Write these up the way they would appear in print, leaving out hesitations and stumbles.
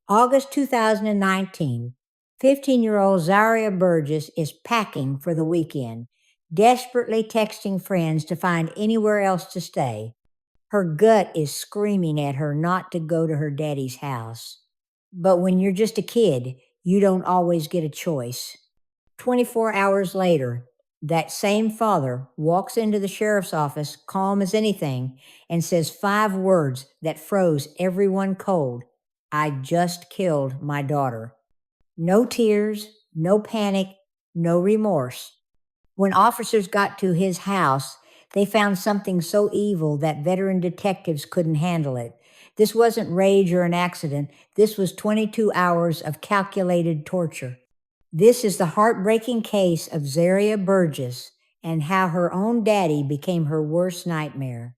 August 2019, 15-year-old Zaria Burgess is packing for the weekend, desperately texting friends to find anywhere else to stay. Her gut is screaming at her not to go to her daddy's house. But when you're just a kid, you don't always get a choice. 24 hours later, that same father walks into the sheriff's office, calm as anything, and says 5 words that froze everyone cold. I just killed my daughter. No tears, no panic, no remorse. When officers got to his house, they found something so evil that veteran detectives couldn't handle it. This wasn't rage or an accident. This was 22 hours of calculated torture. This is the heartbreaking case of Zaria Burgess and how her own daddy became her worst nightmare.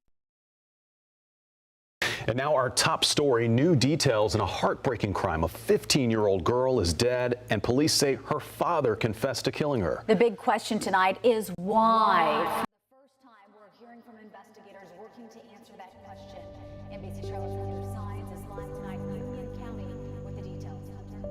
And now our top story, new details in a heartbreaking crime. A 15-year-old girl is dead, and police say her father confessed to killing her. The big question tonight is why? For the first time, we're hearing from investigators working to answer that question. NBC Charlotte's Hunter Science is live tonight in Union County with the details. Hunter.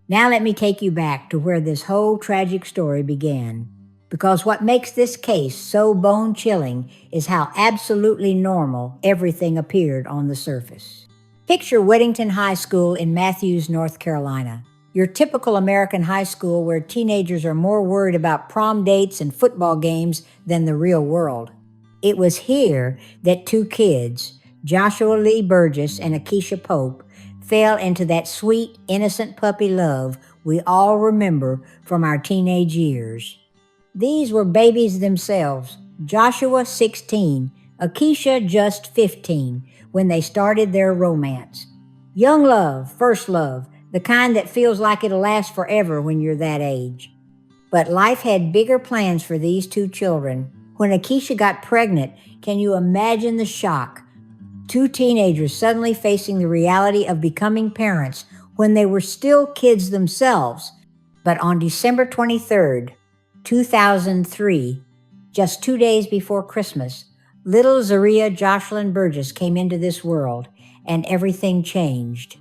Now let me take you back to where this whole tragic story began. Because what makes this case so bone-chilling is how absolutely normal everything appeared on the surface. Picture Weddington High School in Matthews, North Carolina. Your typical American high school where teenagers are more worried about prom dates and football games than the real world. It was here that 2 kids, Joshua Lee Burgess and Akeisha Pope, fell into that sweet, innocent puppy love we all remember from our teenage years. These were babies themselves, Joshua 16, Akeisha just 15, when they started their romance. Young love, first love, the kind that feels like it'll last forever when you're that age. But life had bigger plans for these 2 children. When Akeisha got pregnant, can you imagine the shock? 2 teenagers suddenly facing the reality of becoming parents when they were still kids themselves. But on December 23rd, 2003, just 2 days before Christmas, little Zaria Jocelyn Burgess came into this world, and everything changed.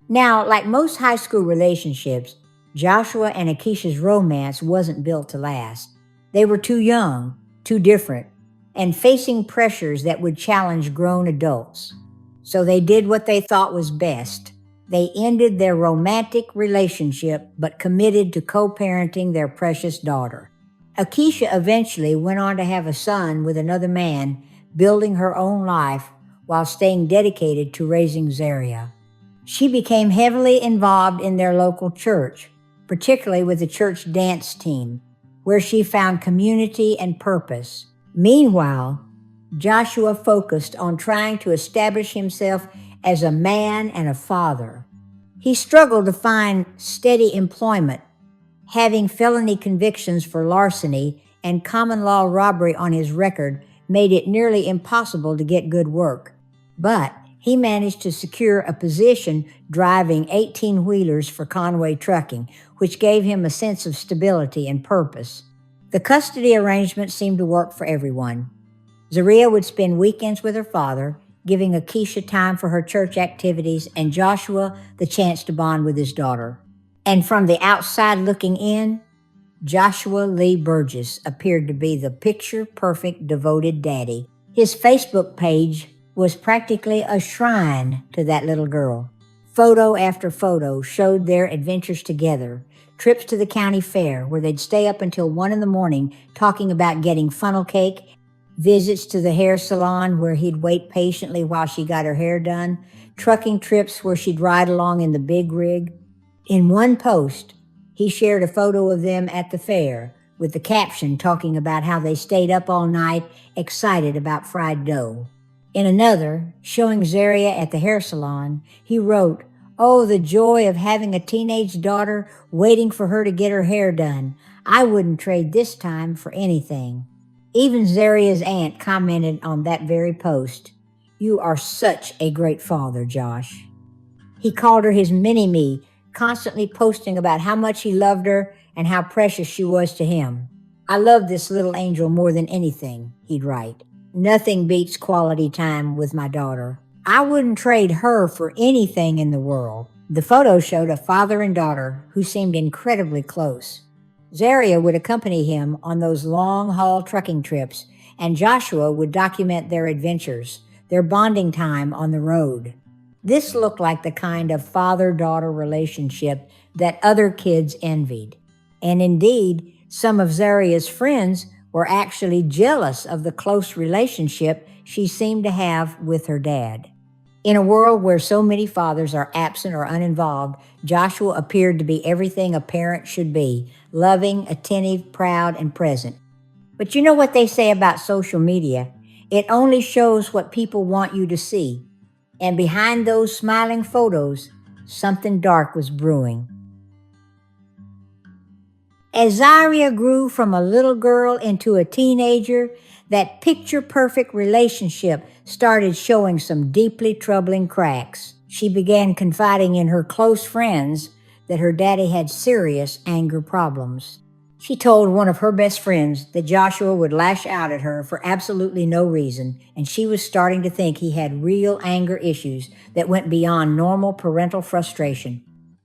Now, like most high school relationships, Joshua and Akeisha's romance wasn't built to last. They were too young, too different, and facing pressures that would challenge grown adults. So they did what they thought was best. They ended their romantic relationship, but committed to co-parenting their precious daughter. Akeisha eventually went on to have a son with another man, building her own life while staying dedicated to raising Zaria. She became heavily involved in their local church, particularly with the church dance team, where she found community and purpose. Meanwhile, Joshua focused on trying to establish himself as a man and a father. He struggled to find steady employment, having felony convictions for larceny and common law robbery on his record made it nearly impossible to get good work. But he managed to secure a position driving 18-wheelers for Conway Trucking, which gave him a sense of stability and purpose. The custody arrangement seemed to work for everyone. Zaria would spend weekends with her father, giving Akeisha time for her church activities and Joshua the chance to bond with his daughter. And from the outside looking in, Joshua Lee Burgess appeared to be the picture-perfect devoted daddy. His Facebook page was practically a shrine to that little girl. Photo after photo showed their adventures together, trips to the county fair where they'd stay up until 1 a.m. talking about getting funnel cake, visits to the hair salon where he'd wait patiently while she got her hair done, trucking trips where she'd ride along in the big rig. In one post, he shared a photo of them at the fair with the caption talking about how they stayed up all night, excited about fried dough. In another, showing Zaria at the hair salon, he wrote, "Oh, the joy of having a teenage daughter waiting for her to get her hair done. I wouldn't trade this time for anything." Even Zaria's aunt commented on that very post, "You are such a great father, Josh." He called her his mini-me, constantly posting about how much he loved her and how precious she was to him. "I love this little angel more than anything," he'd write. "Nothing beats quality time with my daughter. I wouldn't trade her for anything in the world." The photo showed a father and daughter who seemed incredibly close. Zaria would accompany him on those long-haul trucking trips, and Joshua would document their adventures, their bonding time on the road. This looked like the kind of father-daughter relationship that other kids envied. And indeed, some of Zaria's friends were actually jealous of the close relationship she seemed to have with her dad. In a world where so many fathers are absent or uninvolved, Joshua appeared to be everything a parent should be: loving, attentive, proud, and present. But you know what they say about social media? It only shows what people want you to see. And behind those smiling photos, something dark was brewing. As Zaria grew from a little girl into a teenager, that picture-perfect relationship started showing some deeply troubling cracks. She began confiding in her close friends that her daddy had serious anger problems. She told one of her best friends that Joshua would lash out at her for absolutely no reason, and she was starting to think he had real anger issues that went beyond normal parental frustration.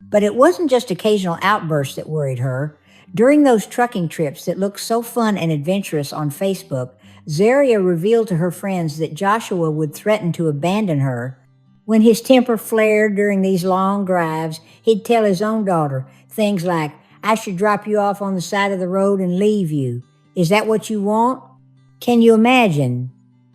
But it wasn't just occasional outbursts that worried her. During those trucking trips that looked so fun and adventurous on Facebook, Zaria revealed to her friends that Joshua would threaten to abandon her. When his temper flared during these long drives, he'd tell his own daughter things like, "I should drop you off on the side of the road and leave you. Is that what you want?" Can you imagine,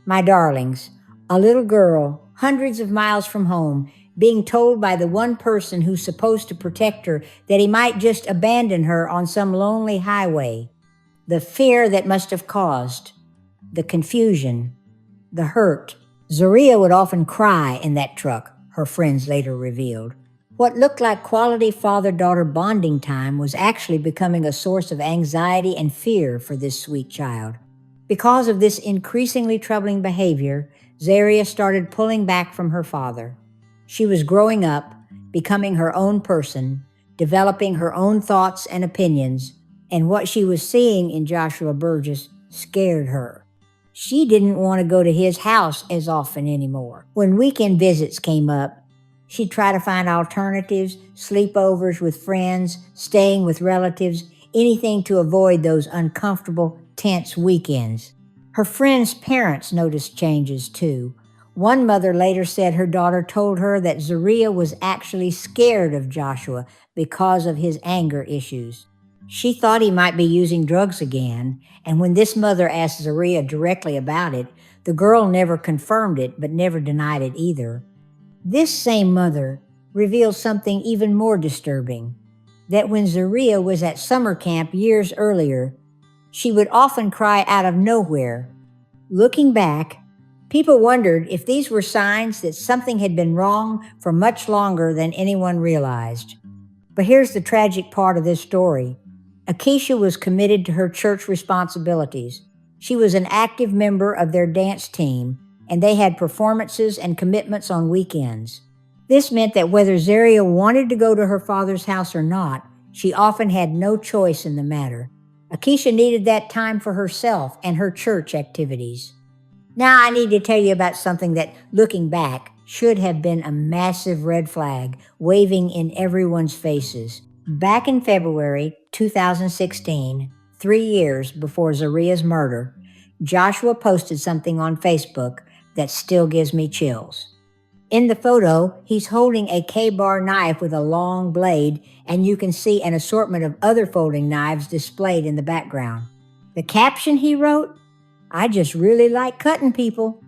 my darlings, a little girl, hundreds of miles from home, being told by the one person who's supposed to protect her that he might just abandon her on some lonely highway? The fear that must have caused, the confusion, the hurt. Zaria would often cry in that truck, her friends later revealed. What looked like quality father-daughter bonding time was actually becoming a source of anxiety and fear for this sweet child. Because of this increasingly troubling behavior, Zaria started pulling back from her father. She was growing up, becoming her own person, developing her own thoughts and opinions, and what she was seeing in Joshua Burgess scared her. She didn't want to go to his house as often anymore. When weekend visits came up, she'd try to find alternatives, sleepovers with friends, staying with relatives, anything to avoid those uncomfortable, tense weekends. Her friends' parents noticed changes too. One mother later said her daughter told her that Zaria was actually scared of Joshua because of his anger issues. She thought he might be using drugs again, and when this mother asked Zaria directly about it, the girl never confirmed it but never denied it either. This same mother revealed something even more disturbing, that when Zaria was at summer camp years earlier, she would often cry out of nowhere. Looking back, people wondered if these were signs that something had been wrong for much longer than anyone realized. But here's the tragic part of this story. Akeisha was committed to her church responsibilities. She was an active member of their dance team, and they had performances and commitments on weekends. This meant that whether Zaria wanted to go to her father's house or not, she often had no choice in the matter. Akeisha needed that time for herself and her church activities. Now I need to tell you about something that, looking back, should have been a massive red flag waving in everyone's faces. Back in February 2016, 3 years before Zaria's murder, Joshua posted something on Facebook that still gives me chills. In the photo, he's holding a K-bar knife with a long blade, and you can see an assortment of other folding knives displayed in the background. The caption he wrote, "I just really like cutting people."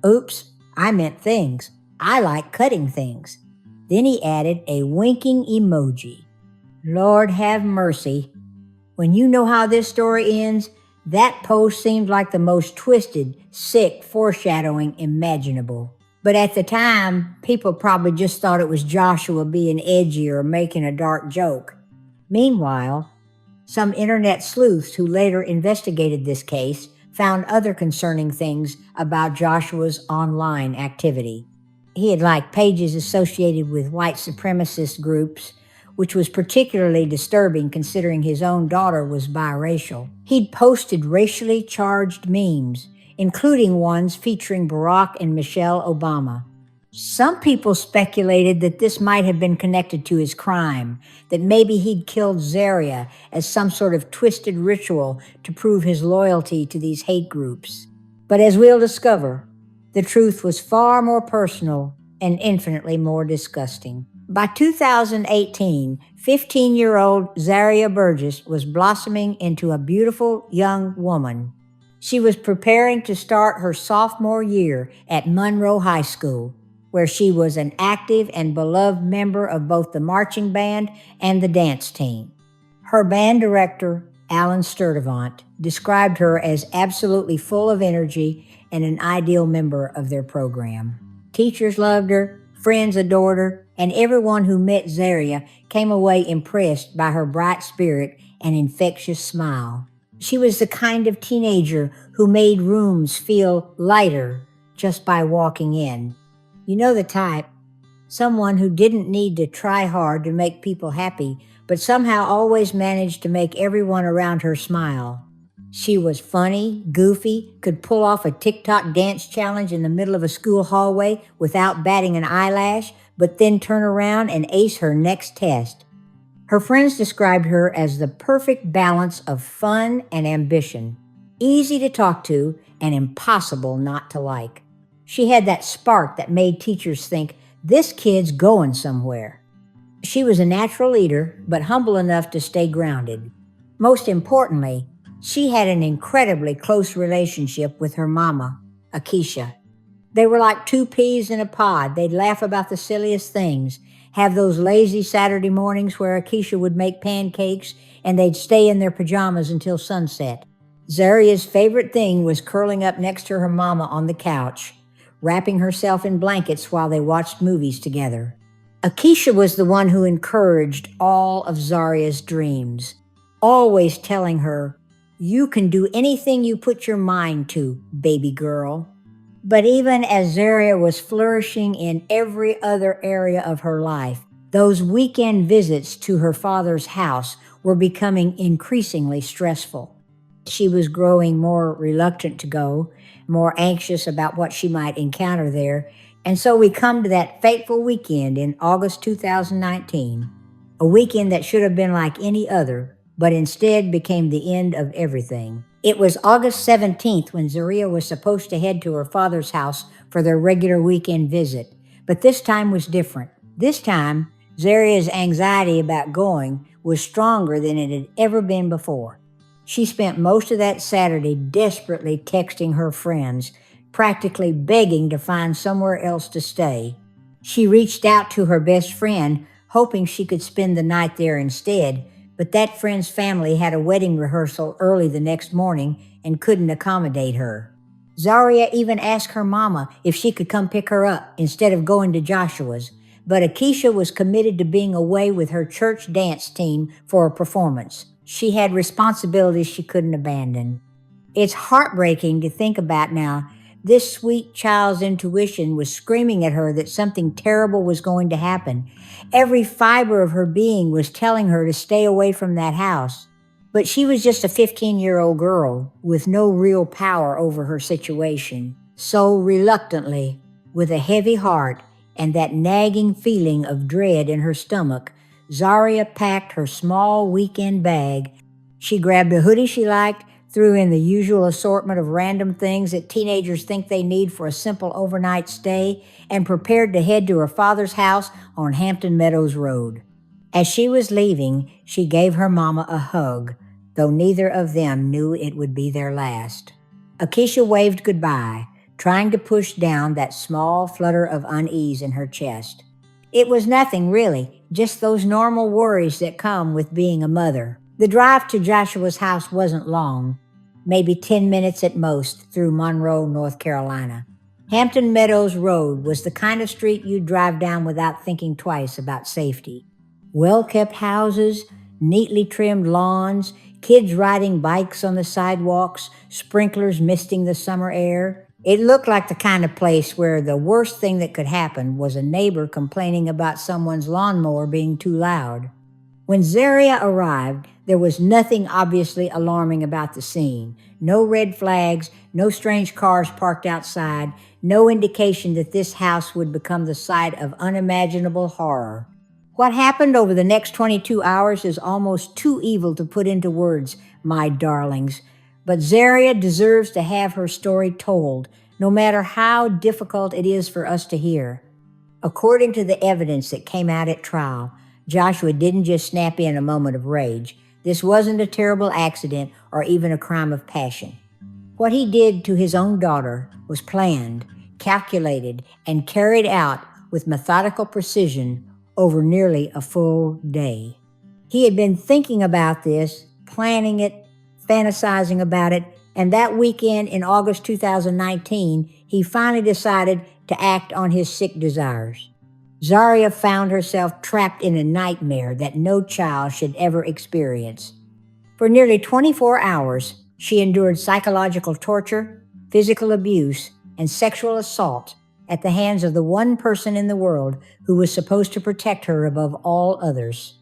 Oops, I meant things. I like cutting things. Then he added a winking emoji. Lord have mercy. When you know how this story ends, that post seemed like the most twisted, sick foreshadowing imaginable. But at the time, people probably just thought it was Joshua being edgy or making a dark joke. Meanwhile, some internet sleuths who later investigated this case found other concerning things about Joshua's online activity. He had liked pages associated with white supremacist groups, which was particularly disturbing considering his own daughter was biracial. He'd posted racially charged memes, including ones featuring Barack and Michelle Obama. Some people speculated that this might have been connected to his crime, that maybe he'd killed Zaria as some sort of twisted ritual to prove his loyalty to these hate groups. But as we'll discover, the truth was far more personal and infinitely more disgusting. By 2018, 15-year-old Zaria Burgess was blossoming into a beautiful young woman. She was preparing to start her sophomore year at Monroe High School, where she was an active and beloved member of both the marching band and the dance team. Her band director, Alan Sturdivant, described her as absolutely full of energy and an ideal member of their program. Teachers loved her, friends adored her, and everyone who met Zaria came away impressed by her bright spirit and infectious smile. She was the kind of teenager who made rooms feel lighter just by walking in. You know the type, someone who didn't need to try hard to make people happy, but somehow always managed to make everyone around her smile. She was funny, goofy, could pull off a TikTok dance challenge in the middle of a school hallway without batting an eyelash, but then turn around and ace her next test. Her friends described her as the perfect balance of fun and ambition, easy to talk to and impossible not to like. She had that spark that made teachers think, this kid's going somewhere. She was a natural leader, but humble enough to stay grounded. Most importantly, she had an incredibly close relationship with her mama, Akeisha. They were like two peas in a pod. They'd laugh about the silliest things, have those lazy Saturday mornings where Akeisha would make pancakes and they'd stay in their pajamas until sunset. Zaria's favorite thing was curling up next to her mama on the couch, wrapping herself in blankets while they watched movies together. Akeisha was the one who encouraged all of Zaria's dreams, always telling her, you can do anything you put your mind to, baby girl. But even as Zaria was flourishing in every other area of her life, those weekend visits to her father's house were becoming increasingly stressful. She was growing more reluctant to go, more anxious about what she might encounter there, and so we come to that fateful weekend in August 2019, a weekend that should have been like any other, but instead became the end of everything. It was August 17th when Zaria was supposed to head to her father's house for their regular weekend visit, but this time was different. This time, Zaria's anxiety about going was stronger than it had ever been before. She spent most of that Saturday desperately texting her friends, practically begging to find somewhere else to stay. She reached out to her best friend, hoping she could spend the night there instead, but that friend's family had a wedding rehearsal early the next morning and couldn't accommodate her. Zaria even asked her mama if she could come pick her up instead of going to Joshua's, but Akeisha was committed to being away with her church dance team for a performance. She had responsibilities she couldn't abandon. It's heartbreaking to think about now. This sweet child's intuition was screaming at her that something terrible was going to happen. Every fiber of her being was telling her to stay away from that house. But she was just a 15-year-old girl with no real power over her situation. So reluctantly, with a heavy heart and that nagging feeling of dread in her stomach, Zaria packed her small weekend bag. She grabbed a hoodie she liked, threw in the usual assortment of random things that teenagers think they need for a simple overnight stay, and prepared to head to her father's house on Hampton Meadows Road. As she was leaving, she gave her mama a hug, though neither of them knew it would be their last. Akeisha waved goodbye, trying to push down that small flutter of unease in her chest. It was nothing, really, just those normal worries that come with being a mother. The drive to Joshua's house wasn't long, maybe 10 minutes at most through Monroe, North Carolina. Hampton Meadows Road was the kind of street you'd drive down without thinking twice about safety. Well-kept houses, neatly trimmed lawns, kids riding bikes on the sidewalks, sprinklers misting the summer air. It looked like the kind of place where the worst thing that could happen was a neighbor complaining about someone's lawnmower being too loud. When Zaria arrived, there was nothing obviously alarming about the scene. No red flags, no strange cars parked outside, no indication that this house would become the site of unimaginable horror. What happened over the next 22 hours is almost too evil to put into words, my darlings. But Zaria deserves to have her story told, no matter how difficult it is for us to hear. According to the evidence that came out at trial, Joshua didn't just snap in a moment of rage. This wasn't a terrible accident or even a crime of passion. What he did to his own daughter was planned, calculated, and carried out with methodical precision over nearly a full day. He had been thinking about this, planning it, fantasizing about it, and that weekend in August 2019, he finally decided to act on his sick desires. Zaria found herself trapped in a nightmare that no child should ever experience. For nearly 24 hours, she endured psychological torture, physical abuse, and sexual assault at the hands of the one person in the world who was supposed to protect her above all others.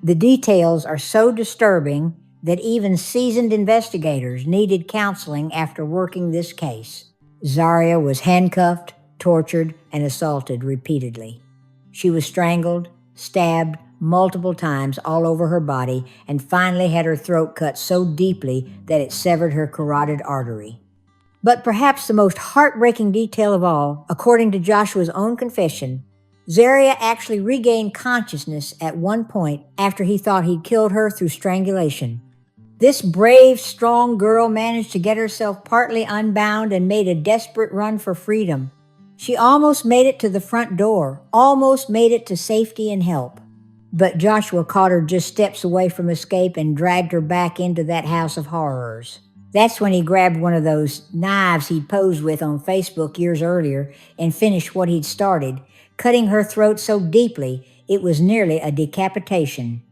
The details are so disturbing that even seasoned investigators needed counseling after working this case. Zaria was handcuffed, tortured, and assaulted repeatedly. She was strangled, stabbed multiple times all over her body, and finally had her throat cut so deeply that it severed her carotid artery. But perhaps the most heartbreaking detail of all, according to Joshua's own confession, Zaria actually regained consciousness at one point after he thought he'd killed her through strangulation. This brave, strong girl managed to get herself partly unbound and made a desperate run for freedom. She almost made it to the front door, almost made it to safety and help. But Joshua caught her just steps away from escape and dragged her back into that house of horrors. That's when he grabbed one of those knives he'd posed with on Facebook years earlier and finished what he'd started, cutting her throat so deeply it was nearly a decapitation.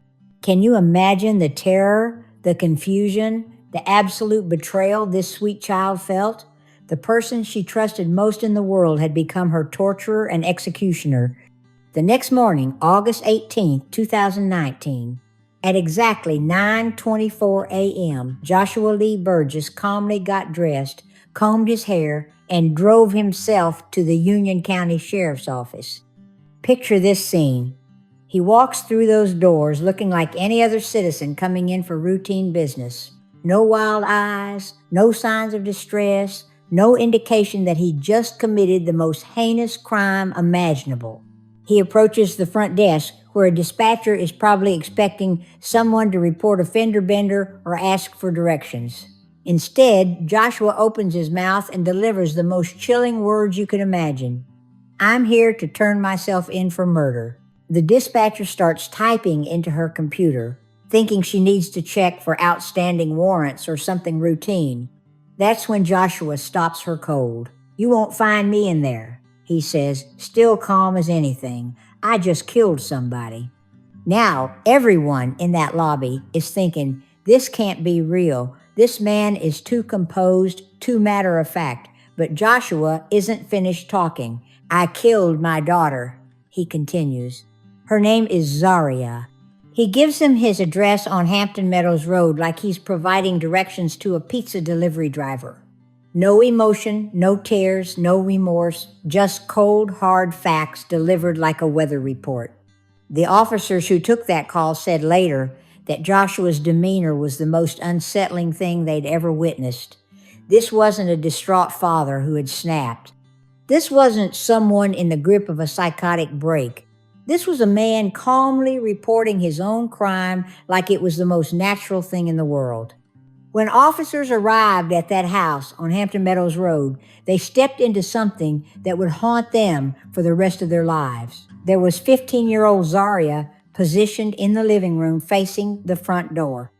Can you imagine the terror, the confusion, the absolute betrayal this sweet child felt? The person she trusted most in the world had become her torturer and executioner. The next morning, August 18, 2019, at exactly 9:24 a.m., Joshua Lee Burgess calmly got dressed, combed his hair, and drove himself to the Union County Sheriff's Office. Picture this scene. He walks through those doors looking like any other citizen coming in for routine business. No wild eyes, no signs of distress, no indication that he just committed the most heinous crime imaginable. He approaches the front desk where a dispatcher is probably expecting someone to report a fender bender or ask for directions. Instead, Joshua opens his mouth and delivers the most chilling words you can imagine. I'm here to turn myself in for murder. The dispatcher starts typing into her computer, thinking she needs to check for outstanding warrants or something routine. That's when Joshua stops her cold. You won't find me in there, he says, still calm as anything. I just killed somebody. Now, everyone in that lobby is thinking, this can't be real. This man is too composed, too matter of fact. But Joshua isn't finished talking. I killed my daughter, he continues. Her name is Zaria. He gives him his address on Hampton Meadows Road like he's providing directions to a pizza delivery driver. No emotion, no tears, no remorse, just cold, hard facts delivered like a weather report. The officers who took that call said later that Joshua's demeanor was the most unsettling thing they'd ever witnessed. This wasn't a distraught father who had snapped. This wasn't someone in the grip of a psychotic break. This was a man calmly reporting his own crime like it was the most natural thing in the world. When officers arrived at that house on Hampton Meadows Road, they stepped into something that would haunt them for the rest of their lives. There was 15-year-old Zaria positioned in the living room facing the front door.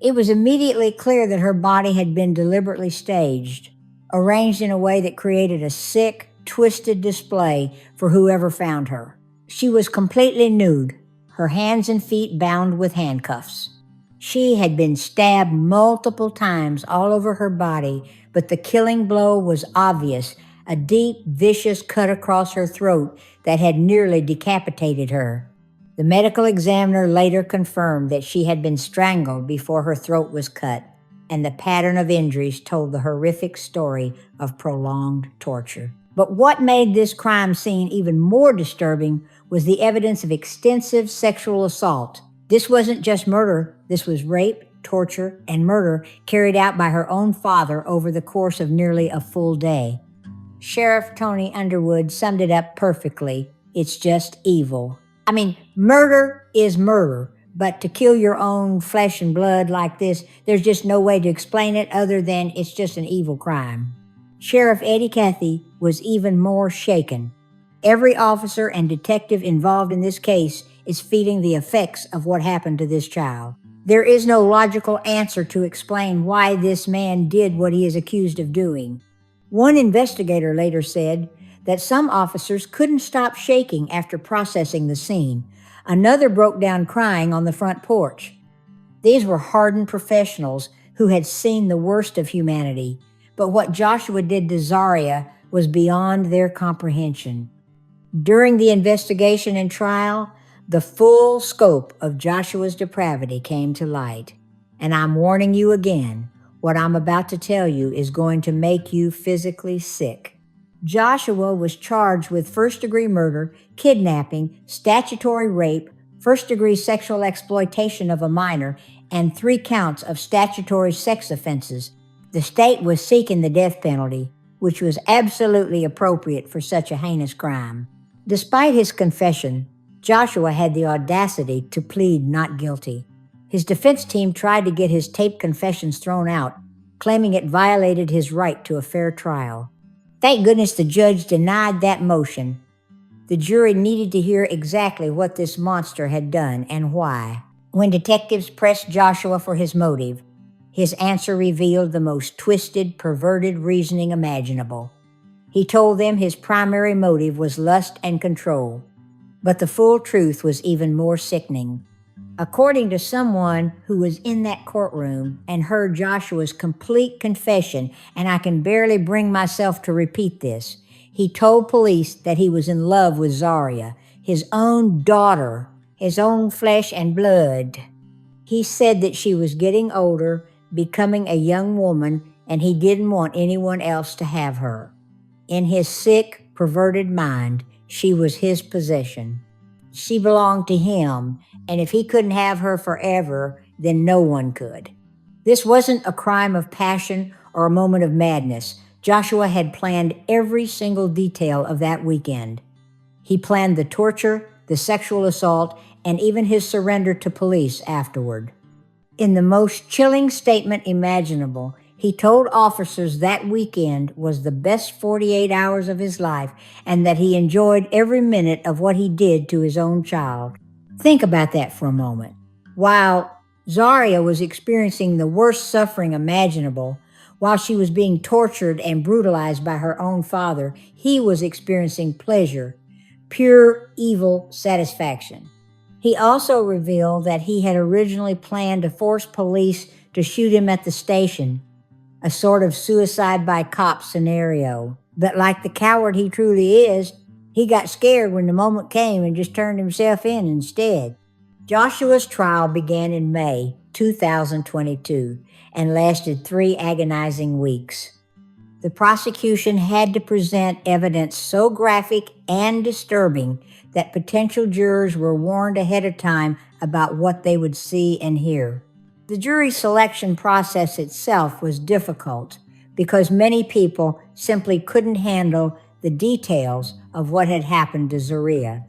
It was immediately clear that her body had been deliberately staged, arranged in a way that created a sick, twisted display for whoever found her. She was completely nude, her hands and feet bound with handcuffs. She had been stabbed multiple times all over her body, but the killing blow was obvious, a deep, vicious cut across her throat that had nearly decapitated her. The medical examiner later confirmed that she had been strangled before her throat was cut, and the pattern of injuries told the horrific story of prolonged torture. But what made this crime scene even more disturbing was the evidence of extensive sexual assault. This wasn't just murder, this was rape, torture, and murder carried out by her own father over the course of nearly a full day. Sheriff Tony Underwood summed it up perfectly. It's just evil. I mean, murder is murder, but to kill your own flesh and blood like this, there's just no way to explain it other than it's just an evil crime. Sheriff Eddie Cathy was even more shaken. Every officer and detective involved in this case is feeling the effects of what happened to this child. There is no logical answer to explain why this man did what he is accused of doing. One investigator later said that some officers couldn't stop shaking after processing the scene. Another broke down crying on the front porch. These were hardened professionals who had seen the worst of humanity, but what Joshua did to Zaria was beyond their comprehension. During the investigation and trial, the full scope of Joshua's depravity came to light. And I'm warning you again, what I'm about to tell you is going to make you physically sick. Joshua was charged with first-degree murder, kidnapping, statutory rape, first-degree sexual exploitation of a minor, and 3 counts of statutory sex offenses. The state was seeking the death penalty, which was absolutely appropriate for such a heinous crime. Despite his confession, Joshua had the audacity to plead not guilty. His defense team tried to get his taped confessions thrown out, claiming it violated his right to a fair trial. Thank goodness the judge denied that motion. The jury needed to hear exactly what this monster had done and why. When detectives pressed Joshua for his motive, his answer revealed the most twisted, perverted reasoning imaginable. He told them his primary motive was lust and control, but the full truth was even more sickening. According to someone who was in that courtroom and heard Joshua's complete confession, and I can barely bring myself to repeat this, he told police that he was in love with Zaria, his own daughter, his own flesh and blood. He said that she was getting older, becoming a young woman, and he didn't want anyone else to have her. In his sick, perverted mind, she was his possession. She belonged to him, and if he couldn't have her forever, then no one could. This wasn't a crime of passion or a moment of madness. Joshua had planned every single detail of that weekend. He planned the torture, the sexual assault, and even his surrender to police afterward. In the most chilling statement imaginable, he told officers that weekend was the best 48 hours of his life and that he enjoyed every minute of what he did to his own child. Think about that for a moment. While Zaria was experiencing the worst suffering imaginable, while she was being tortured and brutalized by her own father, he was experiencing pleasure, pure evil satisfaction. He also revealed that he had originally planned to force police to shoot him at the station, a sort of suicide by cop scenario. But like the coward he truly is, he got scared when the moment came and just turned himself in instead. Joshua's trial began in May 2022 and lasted 3 agonizing weeks. The prosecution had to present evidence so graphic and disturbing that potential jurors were warned ahead of time about what they would see and hear. The jury selection process itself was difficult because many people simply couldn't handle the details of what had happened to Zaria.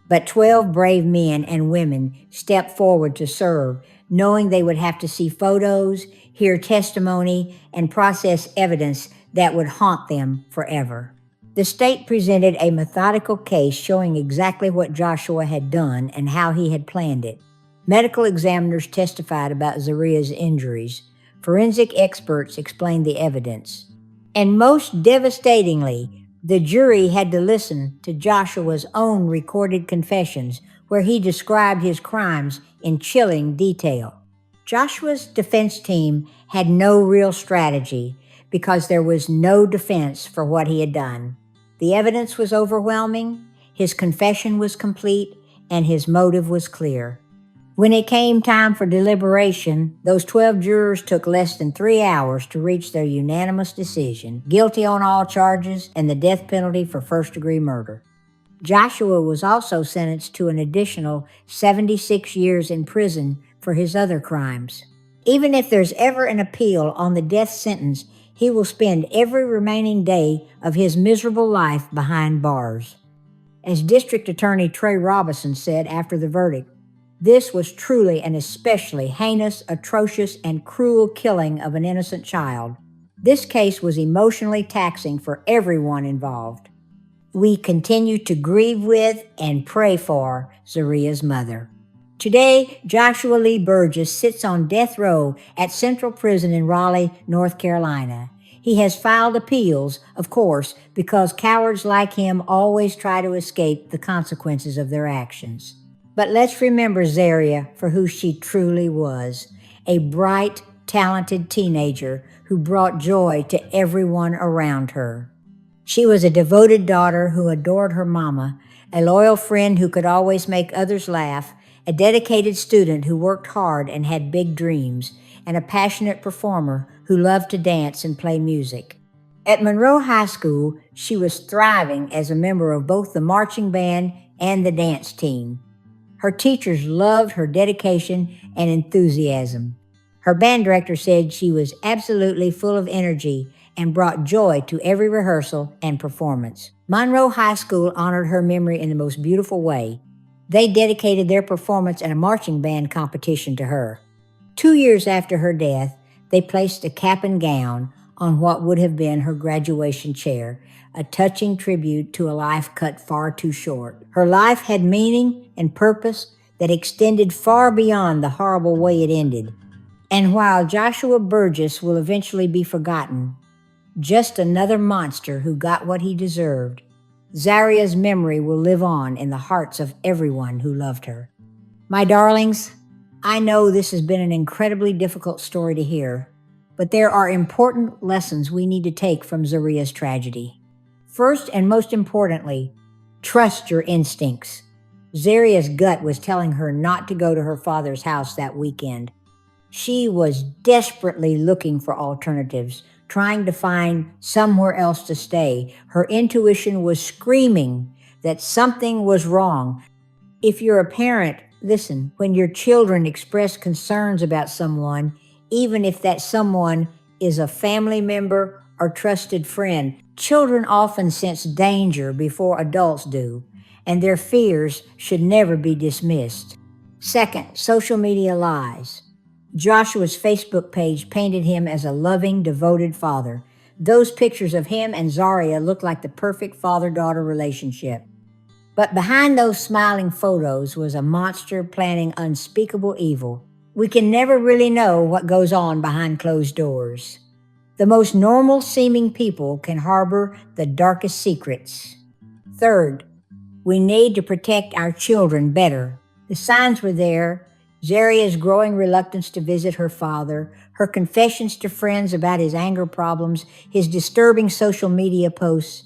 But 12 brave men and women stepped forward to serve, knowing they would have to see photos, hear testimony, and process evidence that would haunt them forever. The state presented a methodical case showing exactly what Joshua had done and how he had planned it. Medical examiners testified about Zaria's injuries. Forensic experts explained the evidence. And most devastatingly, the jury had to listen to Joshua's own recorded confessions, where he described his crimes in chilling detail. Joshua's defense team had no real strategy because there was no defense for what he had done. The evidence was overwhelming, his confession was complete, and his motive was clear. When it came time for deliberation, those 12 jurors took less than 3 hours to reach their unanimous decision: guilty on all charges and the death penalty for first-degree murder. Joshua was also sentenced to an additional 76 years in prison for his other crimes. Even if there's ever an appeal on the death sentence, he will spend every remaining day of his miserable life behind bars. As District Attorney Trey Robinson said after the verdict, "This was truly an especially heinous, atrocious, and cruel killing of an innocent child. This case was emotionally taxing for everyone involved. We continue to grieve with and pray for Zaria's mother." Today, Joshua Lee Burgess sits on death row at Central Prison in Raleigh, North Carolina. He has filed appeals, of course, because cowards like him always try to escape the consequences of their actions. But let's remember Zaria for who she truly was: a bright, talented teenager who brought joy to everyone around her. She was a devoted daughter who adored her mama, a loyal friend who could always make others laugh, a dedicated student who worked hard and had big dreams, and a passionate performer who loved to dance and play music. At Monroe High School, she was thriving as a member of both the marching band and the dance team. Her teachers loved her dedication and enthusiasm. Her band director said she was absolutely full of energy and brought joy to every rehearsal and performance. Monroe High School honored her memory in the most beautiful way. They dedicated their performance at a marching band competition to her. 2 years after her death, they placed a cap and gown on what would have been her graduation chair, a touching tribute to a life cut far too short. Her life had meaning and purpose that extended far beyond the horrible way it ended. And while Joshua Burgess will eventually be forgotten, just another monster who got what he deserved, Zaria's memory will live on in the hearts of everyone who loved her. My darlings, I know this has been an incredibly difficult story to hear, but there are important lessons we need to take from Zaria's tragedy. First and most importantly, trust your instincts. Zaria's gut was telling her not to go to her father's house that weekend. She was desperately looking for alternatives, trying to find somewhere else to stay. Her intuition was screaming that something was wrong. If you're a parent, listen, when your children express concerns about someone, even if that someone is a family member or trusted friend, children often sense danger before adults do, and their fears should never be dismissed. Second, social media lies. Joshua's Facebook page painted him as a loving, devoted father. Those pictures of him and Zaria look like the perfect father-daughter relationship. But behind those smiling photos was a monster planning unspeakable evil. We can never really know what goes on behind closed doors. The most normal-seeming people can harbor the darkest secrets. Third, we need to protect our children better. The signs were there: Zaria's growing reluctance to visit her father, her confessions to friends about his anger problems, his disturbing social media posts,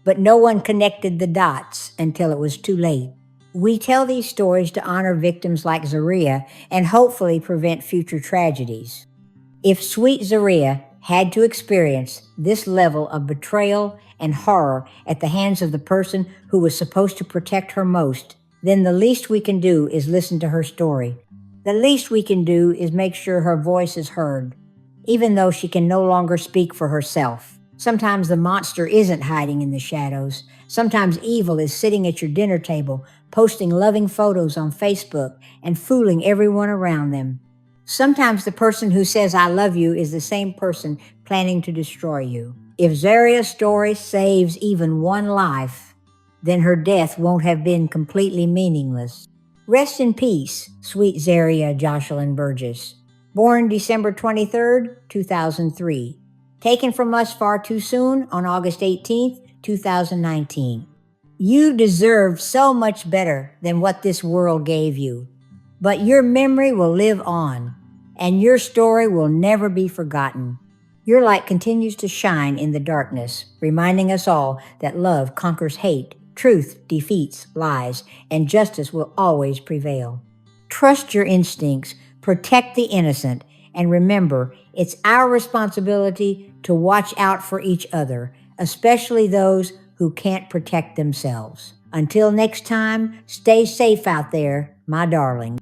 but no one connected the dots until it was too late. We tell these stories to honor victims like Zaria and hopefully prevent future tragedies. If sweet Zaria had to experience this level of betrayal and horror at the hands of the person who was supposed to protect her most, then the least we can do is listen to her story. The least we can do is make sure her voice is heard, even though she can no longer speak for herself. Sometimes the monster isn't hiding in the shadows. Sometimes evil is sitting at your dinner table, posting loving photos on Facebook and fooling everyone around them. Sometimes the person who says "I love you" is the same person planning to destroy you. If Zaria's story saves even one life, then her death won't have been completely meaningless. Rest in peace, sweet Zaria Jocelyn Burgess. Born December 23, 2003. Taken from us far too soon on August 18, 2019. You deserve so much better than what this world gave you. But your memory will live on, and your story will never be forgotten. Your light continues to shine in the darkness, reminding us all that love conquers hate, Truth defeats lies, and justice will always prevail. Trust your instincts, protect the innocent, and remember, it's our responsibility to watch out for each other, especially those who can't protect themselves. Until next time, stay safe out there, my darlings.